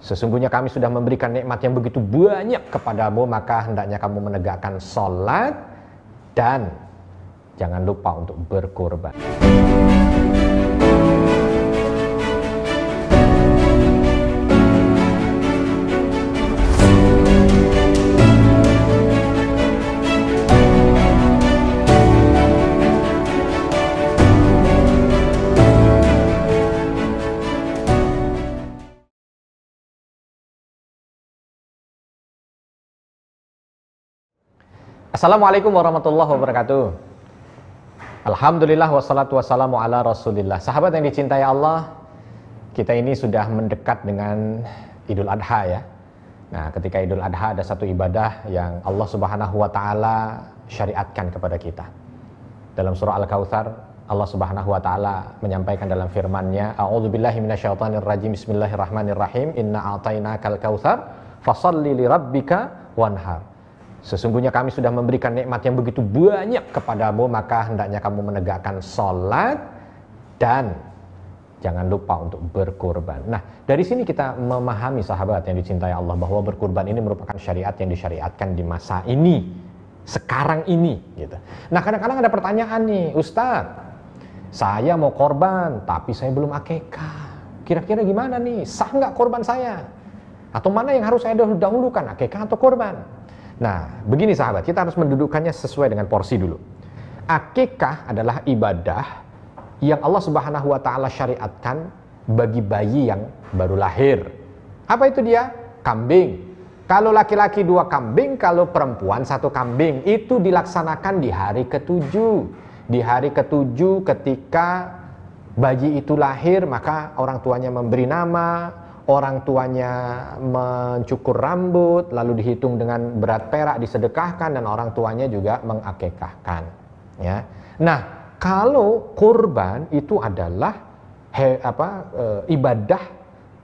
Sesungguhnya kami sudah memberikan nikmat yang begitu banyak kepadamu, maka hendaknya kamu menegakkan sholat dan jangan lupa untuk berkurban. Assalamualaikum warahmatullahi wabarakatuh. Alhamdulillah wassalatu wassalamu ala rasulillah. Sahabat yang dicintai Allah, kita ini sudah mendekat dengan Idul Adha ya. Nah, ketika Idul Adha ada satu ibadah yang Allah Subhanahu wa taala syariatkan kepada kita. Dalam surah Al-Kautsar, Allah Subhanahu wa taala menyampaikan dalam firman-Nya, A'udzubillahi minasyaitonirrajim. Bismillahirrahmanirrahim. Inna a'tainakal kautsar fashalli lirabbika wanhar. Sesungguhnya kami sudah memberikan nikmat yang begitu banyak kepadamu, maka hendaknya kamu menegakkan sholat dan jangan lupa untuk berkurban. Nah, dari sini kita memahami sahabat yang dicintai Allah bahwa berkurban ini merupakan syariat yang disyariatkan di masa ini, sekarang ini gitu. Nah, kadang-kadang ada pertanyaan nih, Ustadz, saya mau korban tapi saya belum akikah. Kira-kira gimana nih? Sah nggak korban saya? Atau mana yang harus saya dahulukan, akikah atau korban? Nah, begini sahabat, kita harus mendudukkannya sesuai dengan porsi dulu. Akikah adalah ibadah yang Allah Subhanahu wa taala syariatkan bagi bayi yang baru lahir. Apa itu dia? Kambing. Kalau laki-laki 2 kambing, kalau perempuan 1 kambing. Itu dilaksanakan di hari ke-7. Di hari ke-7 ketika bayi itu lahir, maka orang tuanya memberi nama, orang tuanya mencukur rambut, lalu dihitung dengan berat perak, disedekahkan, dan orang tuanya juga mengakikahkan. Ya. Nah, kalau kurban itu adalah ibadah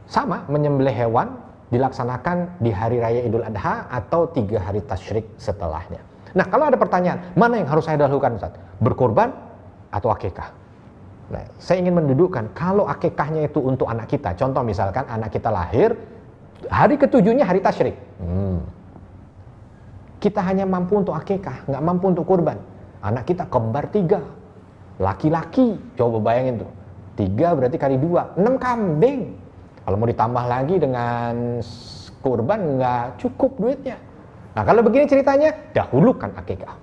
sama, menyembelih hewan dilaksanakan di hari raya Idul Adha atau 3 hari tasyrik setelahnya. Nah, kalau ada pertanyaan, mana yang harus saya dahulukan, Ustaz? Berkurban atau akikah? Nah, saya ingin mendudukkan, kalau akikahnya itu untuk anak kita, contoh misalkan anak kita lahir, hari ke-7-nya hari tasyrik. Kita hanya mampu untuk akikah, nggak mampu untuk kurban. Anak kita kembar 3, laki-laki, coba bayangin tuh, 3 berarti kali 2, 6 kambing. Kalau mau ditambah lagi dengan kurban, nggak cukup duitnya. Nah, kalau begini ceritanya, dahulukan akikah.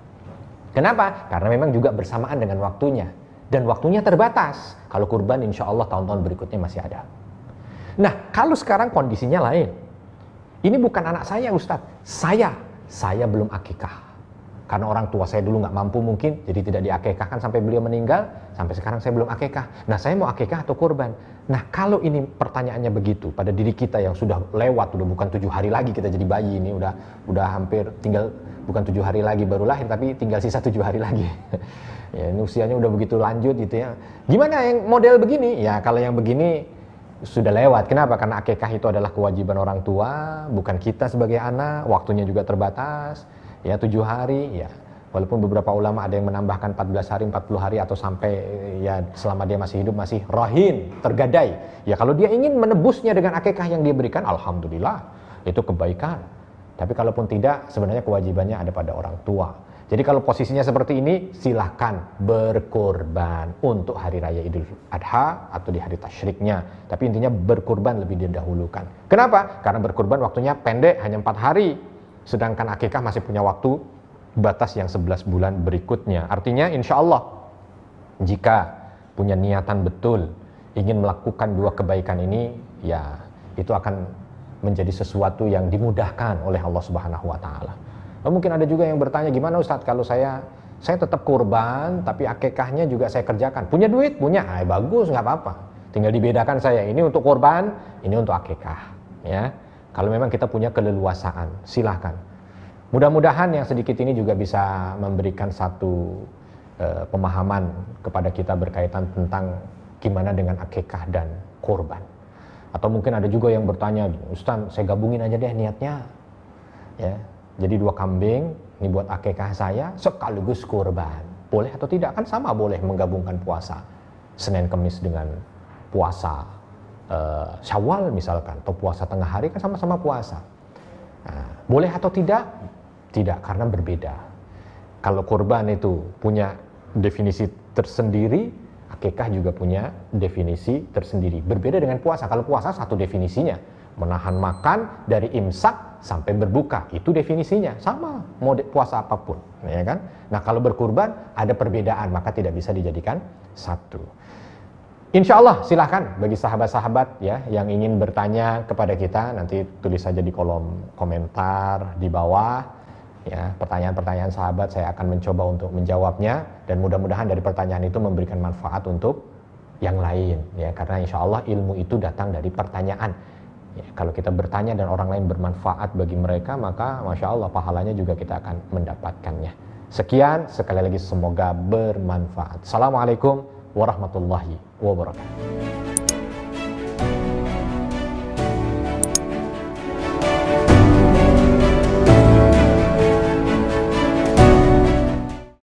Kenapa? Karena memang juga bersamaan dengan waktunya. Dan waktunya terbatas. Kalau kurban insya Allah tahun-tahun berikutnya masih ada. Nah, kalau sekarang kondisinya lain. Ini bukan anak saya, Ustadz. Saya belum akikah. Karena orang tua saya dulu nggak mampu mungkin, jadi tidak diakikahkan sampai beliau meninggal. Sampai sekarang saya belum akikah. Nah, saya mau akikah atau kurban? Nah, kalau ini pertanyaannya begitu pada diri kita yang sudah lewat, udah bukan 7 hari lagi kita jadi bayi ini, udah hampir tinggal, bukan 7 hari lagi baru lahir, tapi tinggal sisa 7 hari lagi. Ya, ini usianya udah begitu lanjut gitu ya. Gimana yang model begini? Ya, kalau yang begini sudah lewat. Kenapa? Karena akikah itu adalah kewajiban orang tua, bukan kita sebagai anak. Waktunya juga terbatas. Ya, 7 hari. Ya, walaupun beberapa ulama ada yang menambahkan 14 hari, 40 hari, atau sampai ya selama dia masih hidup masih rohin, tergadai. Ya, kalau dia ingin menebusnya dengan akikah yang dia berikan, alhamdulillah, itu kebaikan. Tapi kalaupun tidak, sebenarnya kewajibannya ada pada orang tua. Jadi kalau posisinya seperti ini, silahkan berkurban untuk hari raya Idul Adha atau di hari tasyriknya. Tapi intinya berkurban lebih didahulukan. Kenapa? Karena berkurban waktunya pendek, hanya 4 hari. Sedangkan akikah masih punya waktu batas yang 11 bulan berikutnya. Artinya insya Allah, jika punya niatan betul ingin melakukan 2 kebaikan ini, ya itu akan menjadi sesuatu yang dimudahkan oleh Allah Subhanahu wa taala. Mungkin ada juga yang bertanya, gimana Ustadz kalau saya tetap kurban tapi akikahnya juga saya kerjakan. Punya duit? Punya. Bagus, nggak apa-apa. Tinggal dibedakan saya, ini untuk kurban, ini untuk akikah. Ya. Kalau memang kita punya keleluasaan, silahkan. Mudah-mudahan yang sedikit ini juga bisa memberikan satu pemahaman kepada kita berkaitan tentang gimana dengan akikah dan kurban. Atau mungkin ada juga yang bertanya, Ustadz saya gabungin aja deh niatnya. Ya. Jadi 2 kambing, ini buat akikah saya, sekaligus kurban. Boleh atau tidak? Kan sama boleh menggabungkan puasa Senin Kemis dengan puasa Syawal misalkan, atau puasa tengah hari kan sama-sama puasa. Nah, boleh atau tidak? Tidak, karena berbeda. Kalau kurban itu punya definisi tersendiri, akikah juga punya definisi tersendiri. Berbeda dengan puasa. Kalau puasa satu definisinya, menahan makan dari imsak sampai berbuka, itu definisinya sama, mau puasa apapun, ya kan? Nah, kalau berkurban ada perbedaan, maka tidak bisa dijadikan satu. Insya Allah silahkan bagi sahabat-sahabat ya yang ingin bertanya kepada kita, nanti tulis saja di kolom komentar di bawah ya, pertanyaan-pertanyaan sahabat, saya akan mencoba untuk menjawabnya, dan mudah-mudahan dari pertanyaan itu memberikan manfaat untuk yang lain ya, karena insya Allah ilmu itu datang dari pertanyaan. Ya, kalau kita bertanya dan orang lain bermanfaat bagi mereka, maka Masya Allah pahalanya juga kita akan mendapatkannya. Sekian, sekali lagi semoga bermanfaat. Assalamualaikum warahmatullahi wabarakatuh.